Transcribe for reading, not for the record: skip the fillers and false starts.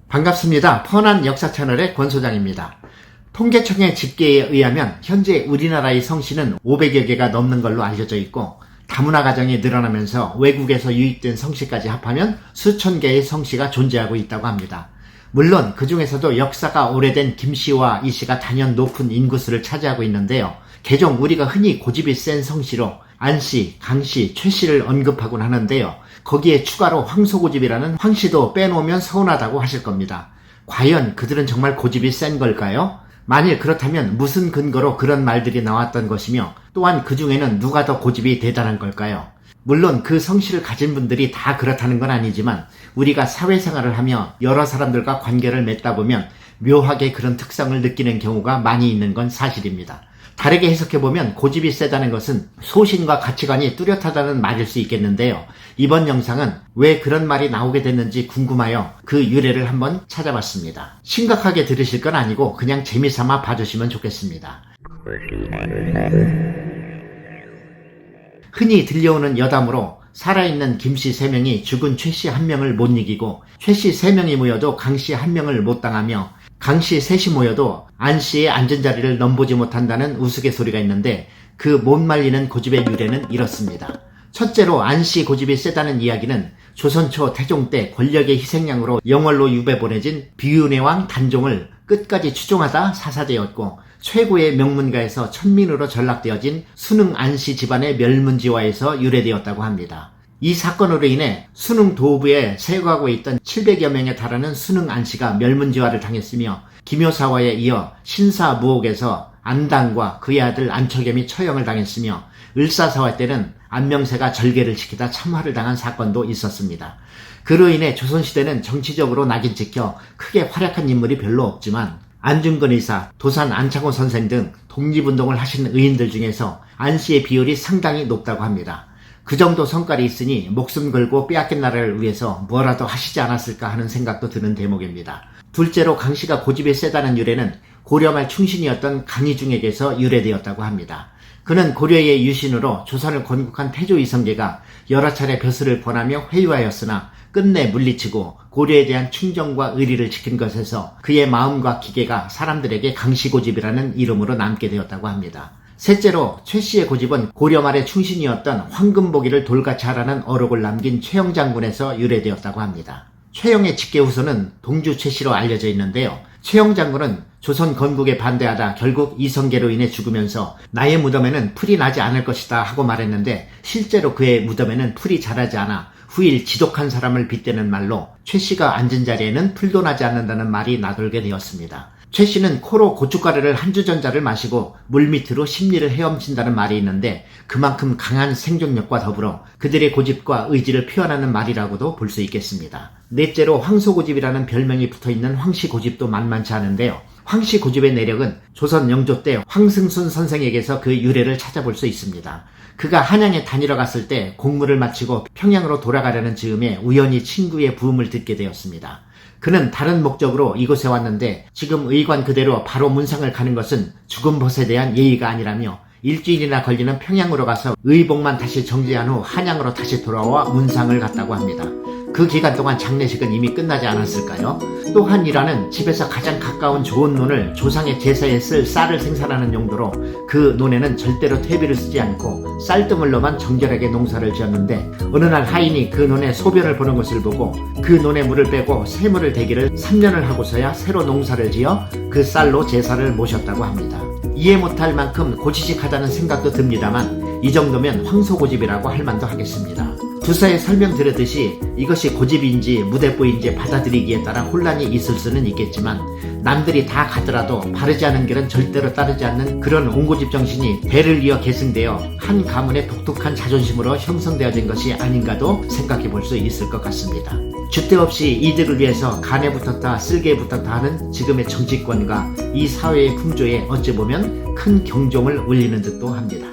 반갑습니다. 펀한 역사 채널의 권 소장입니다. 통계청의 집계에 의하면 현재 우리나라의 성씨는 500여 개가 넘는 걸로 알려져 있고, 다문화 가정이 늘어나면서 외국에서 유입된 성씨까지 합하면 수천 개의 성씨가 존재하고 있다고 합니다. 물론 그 중에서도 역사가 오래된 김씨와 이씨가 단연 높은 인구수를 차지하고 있는데요. 개종 우리가 흔히 고집이 센 성씨로 안씨, 강씨, 최씨를 언급하곤 하는데요. 거기에 추가로 황소고집이라는 황씨도 빼놓으면 서운하다고 하실 겁니다. 과연 그들은 정말 고집이 센 걸까요? 만일 그렇다면 무슨 근거로 그런 말들이 나왔던 것이며, 또한 그 중에는 누가 더 고집이 대단한 걸까요? 물론 그 성씨를 가진 분들이 다 그렇다는 건 아니지만, 우리가 사회생활을 하며 여러 사람들과 관계를 맺다 보면 묘하게 그런 특성을 느끼는 경우가 많이 있는 건 사실입니다. 다르게 해석해보면 고집이 세다는 것은 소신과 가치관이 뚜렷하다는 말일 수 있겠는데요. 이번 영상은 왜 그런 말이 나오게 됐는지 궁금하여 그 유래를 한번 찾아봤습니다. 심각하게 들으실 건 아니고 그냥 재미삼아 봐주시면 좋겠습니다. 흔히 들려오는 여담으로 살아있는 김씨 3명이 죽은 최씨 1명을 못 이기고, 최씨 3명이 모여도 강씨 1명을 못 당하며, 강씨 3이 모여도 안씨의 앉은 자리를 넘보지 못한다는 우스갯소리가 있는데, 그 못 말리는 고집의 유래는 이렇습니다. 첫째로 안씨 고집이 세다는 이야기는 조선 초 태종 때 권력의 희생양으로 영월로 유배 보내진 비운의 왕 단종을 끝까지 추종하다 사사되었고, 최고의 명문가에서 천민으로 전락되어진 순흥 안씨 집안의 멸문지화에서 유래되었다고 합니다. 이 사건으로 인해 순흥 도부에 세거하고 있던 700여 명에 달하는 순흥 안씨가 멸문지화를 당했으며, 김효사화에 이어 신사무옥에서 안당과 그의 아들 안처겸이 처형을 당했으며, 을사사화 때는 안명세가 절개를 지키다 참화를 당한 사건도 있었습니다. 그로 인해 조선시대는 정치적으로 낙인 찍혀 크게 활약한 인물이 별로 없지만, 안중근 의사, 도산 안창호 선생 등 독립운동을 하신 의인들 중에서 안씨의 비율이 상당히 높다고 합니다. 그 정도 성깔이 있으니 목숨 걸고 빼앗긴 나라를 위해서 뭐라도 하시지 않았을까 하는 생각도 드는 대목입니다. 둘째로 강씨가 고집이 세다는 유래는 고려말 충신이었던 강희중에게서 유래되었다고 합니다. 그는 고려의 유신으로 조선을 건국한 태조 이성계가 여러 차례 벼슬을 권하며 회유하였으나 끝내 물리치고 고려에 대한 충정과 의리를 지킨 것에서 그의 마음과 기계가 사람들에게 강씨고집이라는 이름으로 남게 되었다고 합니다. 셋째로 최씨의 고집은 고려 말의 충신이었던 황금보기를 돌같이 하라는 어록을 남긴 최영 장군에서 유래되었다고 합니다. 최영의 직계 후손은 동주 최씨로 알려져 있는데요. 최영 장군은 조선 건국에 반대하다 결국 이성계로 인해 죽으면서 나의 무덤에는 풀이 나지 않을 것이다 하고 말했는데, 실제로 그의 무덤에는 풀이 자라지 않아 후일 지독한 사람을 빗대는 말로 최씨가 앉은 자리에는 풀도 나지 않는다는 말이 나돌게 되었습니다. 최씨는 코로 고춧가루를 한 주전자를 마시고 물밑으로 심리를 헤엄친다는 말이 있는데, 그만큼 강한 생존력과 더불어 그들의 고집과 의지를 표현하는 말이라고도 볼 수 있겠습니다. 넷째로 황소고집이라는 별명이 붙어있는 황씨 고집도 만만치 않은데요. 황씨 고집의 내력은 조선 영조 때 황승순 선생에게서 그 유래를 찾아볼 수 있습니다. 그가 한양에 다니러 갔을 때 공무를 마치고 평양으로 돌아가려는 즈음에 우연히 친구의 부음을 듣게 되었습니다. 그는 다른 목적으로 이곳에 왔는데 지금 의관 그대로 바로 문상을 가는 것은 죽은 벗에 대한 예의가 아니라며, 일주일이나 걸리는 평양으로 가서 의복만 다시 정지한 후 한양으로 다시 돌아와 문상을 갔다고 합니다. 그 기간 동안 장례식은 이미 끝나지 않았을까요? 또 한 일화는 집에서 가장 가까운 좋은 논을 조상의 제사에 쓸 쌀을 생산하는 용도로 그 논에는 절대로 퇴비를 쓰지 않고 쌀뜨물로만 정결하게 농사를 지었는데, 어느 날 하인이 그 논에 소변을 보는 것을 보고 그 논에 물을 빼고 새물을 대기를 3년을 하고서야 새로 농사를 지어 그 쌀로 제사를 모셨다고 합니다. 이해 못할 만큼 고지식하다는 생각도 듭니다만, 이 정도면 황소고집이라고 할 만도 하겠습니다. 두서에 설명드렸듯이 이것이 고집인지 무대뽀인지 받아들이기에 따라 혼란이 있을 수는 있겠지만, 남들이 다 가더라도 바르지 않은 길은 절대로 따르지 않는 그런 옹고집 정신이 대를 이어 계승되어 한 가문의 독특한 자존심으로 형성되어진 것이 아닌가도 생각해 볼 수 있을 것 같습니다. 줏대 없이 이들을 위해서 간에 붙었다 쓸개에 붙었다 하는 지금의 정치권과 이 사회의 풍조에 어찌 보면 큰 경종을 울리는 듯도 합니다.